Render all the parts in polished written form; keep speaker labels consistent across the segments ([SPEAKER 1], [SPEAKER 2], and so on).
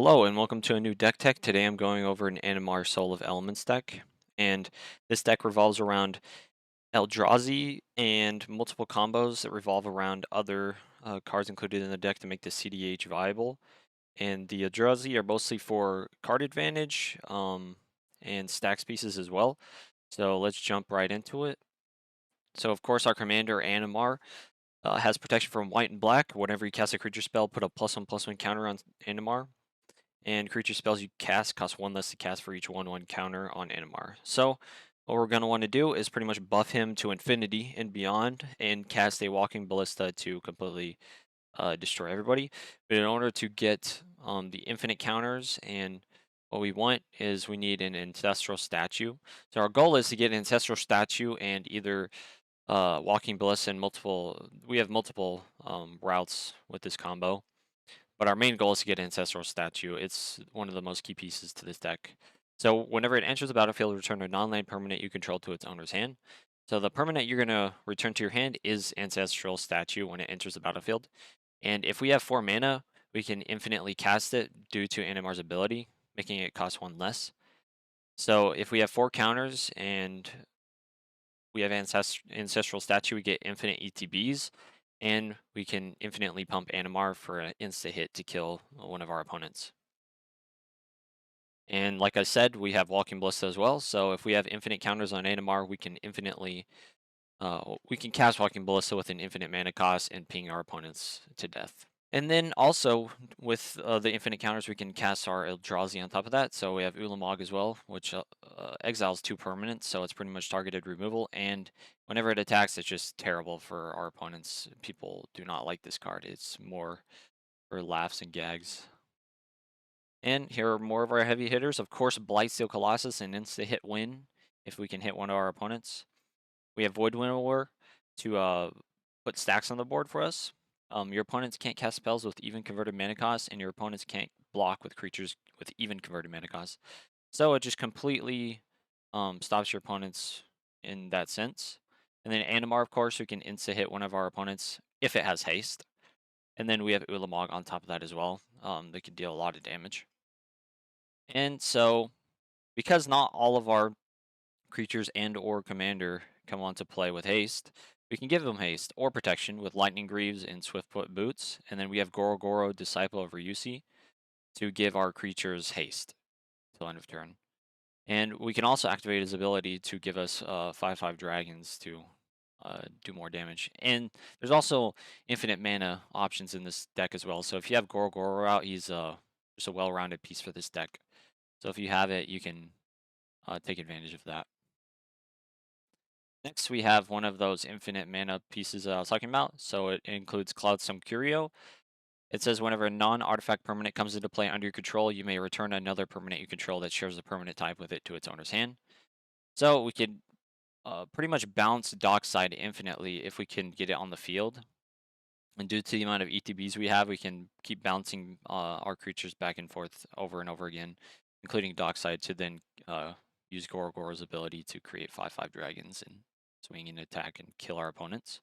[SPEAKER 1] Hello and welcome to a new deck tech. Today I'm going over an Animar Soul of Elements deck, and this deck revolves around Eldrazi and multiple combos that revolve around other cards included in the deck to make the CDH viable. And the Eldrazi are mostly for card advantage and stacks pieces as well. So let's jump right into it. So of course our commander Animar has protection from white and black. Whenever you cast a creature spell, put a +1/+1 counter on Animar. And creature spells you cast cost one less to cast for each 1/1 counter on Animar. So what we're going to want to do is pretty much buff him to infinity and beyond and cast a walking ballista to completely destroy everybody. But in order to get the infinite counters, and what we want is we need an ancestral statue. So our goal is to get an ancestral statue and either walking ballista and we have multiple routes with this combo. But our main goal is to get Ancestral Statue. It's one of the most key pieces to this deck. So whenever it enters the battlefield, return a non-land permanent you control to its owner's hand. So the permanent you're going to return to your hand is Ancestral Statue when it enters the battlefield. And if we have 4 mana, we can infinitely cast it due to Animar's ability, making it cost 1 less. So if we have 4 counters and we have Ancestral Statue, we get infinite ETBs, and we can infinitely pump Animar for an insta hit to kill one of our opponents. And like I said, we have Walking Ballista as well. So if we have infinite counters on Animar, we can cast Walking Ballista with an infinite mana cost and ping our opponents to death. And then also with the infinite counters, we can cast our Eldrazi on top of that. So we have Ulamog as well, which exiles 2 permanents, so it's pretty much targeted removal. And whenever it attacks, it's just terrible for our opponents. People do not like this card. It's more for laughs and gags. And here are more of our heavy hitters. Of course, Blightsteel Colossus and insta-hit win if we can hit one of our opponents. We have Void Winnower to put stacks on the board for us. Your opponents can't cast spells with even converted mana costs, and your opponents can't block with creatures with even converted mana costs. So it just completely stops your opponents in that sense. And then Animar, of course, who can insta-hit one of our opponents if it has haste. And then we have Ulamog on top of that as well. They can deal a lot of damage. And so, because not all of our creatures and or commander come onto play with haste, we can give them haste or protection with Lightning Greaves and Swiftfoot Boots, and then we have Gorogoro, Disciple of Ryusi, to give our creatures haste till end of turn. And we can also activate his ability to give us 5/5 dragons to do more damage. And there's also infinite mana options in this deck as well. So if you have Gorogoro out, he's just a well-rounded piece for this deck. So if you have it, you can take advantage of that. Next, we have one of those infinite mana pieces that I was talking about. So it includes Cloudsome Curio. It says whenever a non-artifact permanent comes into play under your control, you may return another permanent you control that shares the permanent type with it to its owner's hand. So we could pretty much bounce Dockside infinitely if we can get it on the field. And due to the amount of ETBs we have, we can keep bouncing our creatures back and forth over and over again, including Dockside, to then use Gorogoro's ability to create 5/5 dragons and swing and attack and kill our opponents.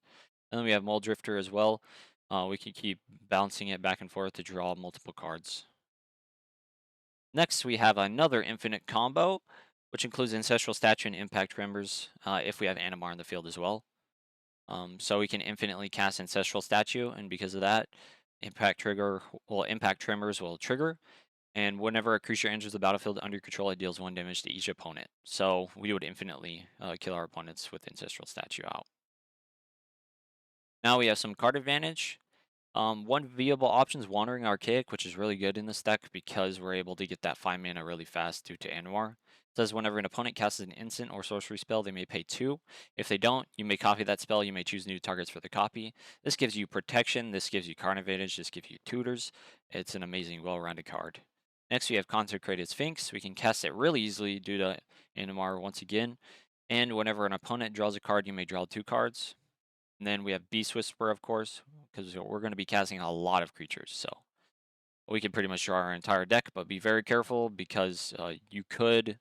[SPEAKER 1] And then we have Mole Drifter as well. We can keep bouncing it back and forth to draw multiple cards. Next, we have another infinite combo, which includes Ancestral Statue and Impact Tremors if we have Animar in the field as well. So we can infinitely cast Ancestral Statue, and because of that, Impact Tremors will trigger. And whenever a creature enters the battlefield under your control, it deals 1 damage to each opponent. So we would infinitely kill our opponents with Ancestral Statue out. Now we have some card advantage. One viable option is Wandering Archaic, which is really good in this deck because we're able to get that 5 mana really fast due to Animar. It says whenever an opponent casts an instant or sorcery spell, they may pay 2. If they don't, you may copy that spell. You may choose new targets for the copy. This gives you protection. This gives you card advantage. This gives you tutors. It's an amazing, well-rounded card. Next, we have Consecrated Sphinx. We can cast it really easily due to Animar once again. And whenever an opponent draws a card, you may draw 2 cards. And then we have Beast Whisperer, of course, because we're going to be casting a lot of creatures. So we can pretty much draw our entire deck, but be very careful because you could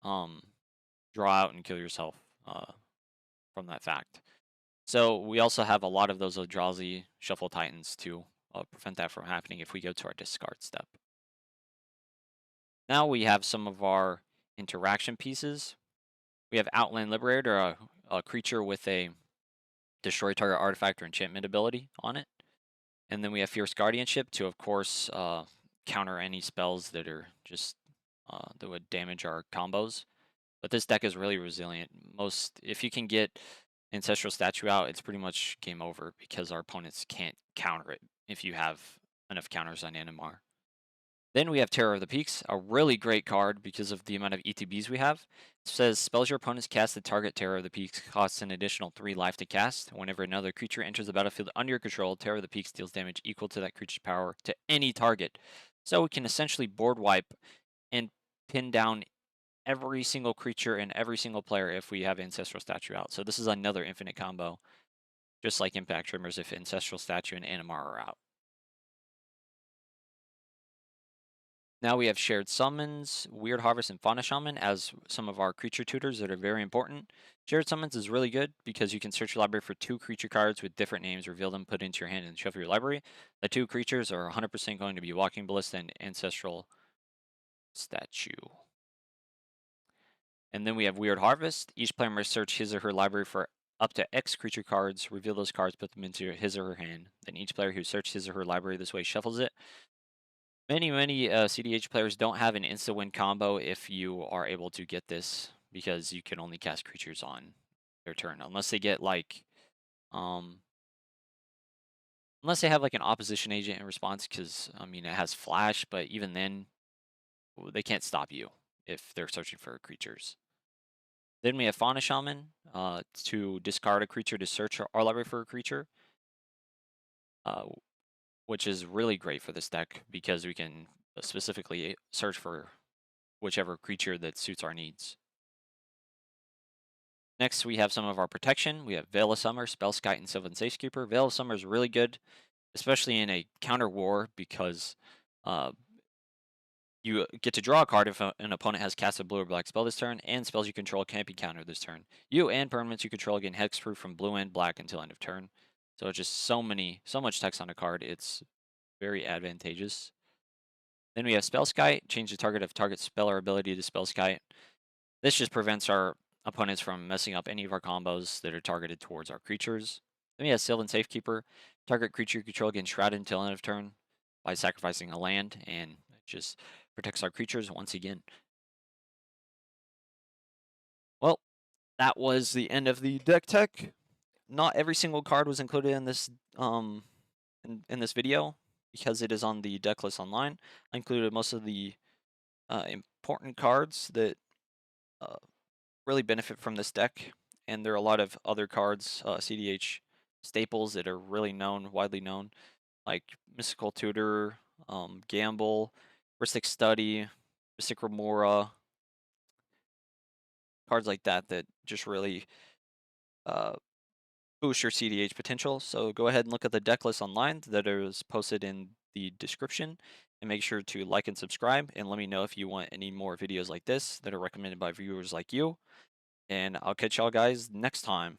[SPEAKER 1] um, draw out and kill yourself from that fact. So we also have a lot of those Eldrazi Shuffle Titans to prevent that from happening if we go to our discard step. Now we have some of our interaction pieces. We have Outland Liberator, a creature with a destroy target artifact or enchantment ability on it. And then we have Fierce Guardianship to, of course, counter any spells that are just that would damage our combos. But this deck is really resilient. If you can get Ancestral Statue out, it's pretty much game over because our opponents can't counter it if you have enough counters on Animar. Then we have Terror of the Peaks, a really great card because of the amount of ETBs we have. It says spells your opponents cast the target Terror of the Peaks costs an additional 3 life to cast. Whenever another creature enters the battlefield under your control, Terror of the Peaks deals damage equal to that creature's power to any target. So we can essentially board wipe and pin down every single creature and every single player if we have Ancestral Statue out. So this is another infinite combo, just like Impact Trimmers if Ancestral Statue and Animar are out. Now we have Shared Summons, Weird Harvest, and Fauna Shaman as some of our creature tutors that are very important. Shared Summons is really good because you can search your library for 2 creature cards with different names, reveal them, put into your hand, and shuffle your library. The 2 creatures are 100% going to be Walking Ballista and Ancestral Statue. And then we have Weird Harvest. Each player must search his or her library for up to X creature cards, reveal those cards, put them into his or her hand. Then each player who searched his or her library this way shuffles it. Many CDH players don't have an insta-win combo if you are able to get this because you can only cast creatures on their turn unless they get like um unless they have like an opposition agent in response because I mean it has flash, but even then they can't stop you if they're searching for creatures. Then we have Fauna Shaman to discard a creature to search our library for a creature, uh, which is really great for this deck because we can specifically search for whichever creature that suits our needs. Next, we have some of our protection. We have Veil of Summer, Spellskite, and Sylvan Safekeeper. Veil of Summer is really good, especially in a counter war because uh, you get to draw a card if an opponent has cast a blue or black spell this turn, and spells you control can't be countered this turn. You and permanents you control gain hexproof from blue and black until end of turn. So it's just so much text on a card. It's very advantageous. Then we have Spellskite. Change the target of target spell or ability to Spellskite. This just prevents our opponents from messing up any of our combos that are targeted towards our creatures. Then we have Sylvan Safekeeper. Target creature you control gets shrouded until end of turn by sacrificing a land, and it just protects our creatures once again. Well, that was the end of the deck tech. Not every single card was included in this in this video because it is on the deck list online. I included most of the important cards that uh, really benefit from this deck, and there are a lot of other cards, CDH staples that are really widely known, like Mystical Tutor, Gamble, Ristic Study, Mystic Remora, cards like that that just really uh, boost your CDH potential. So go ahead and look at the deck list online that is posted in the description, and make sure to like and subscribe, and let me know if you want any more videos like this that are recommended by viewers like you. And I'll catch y'all guys next time.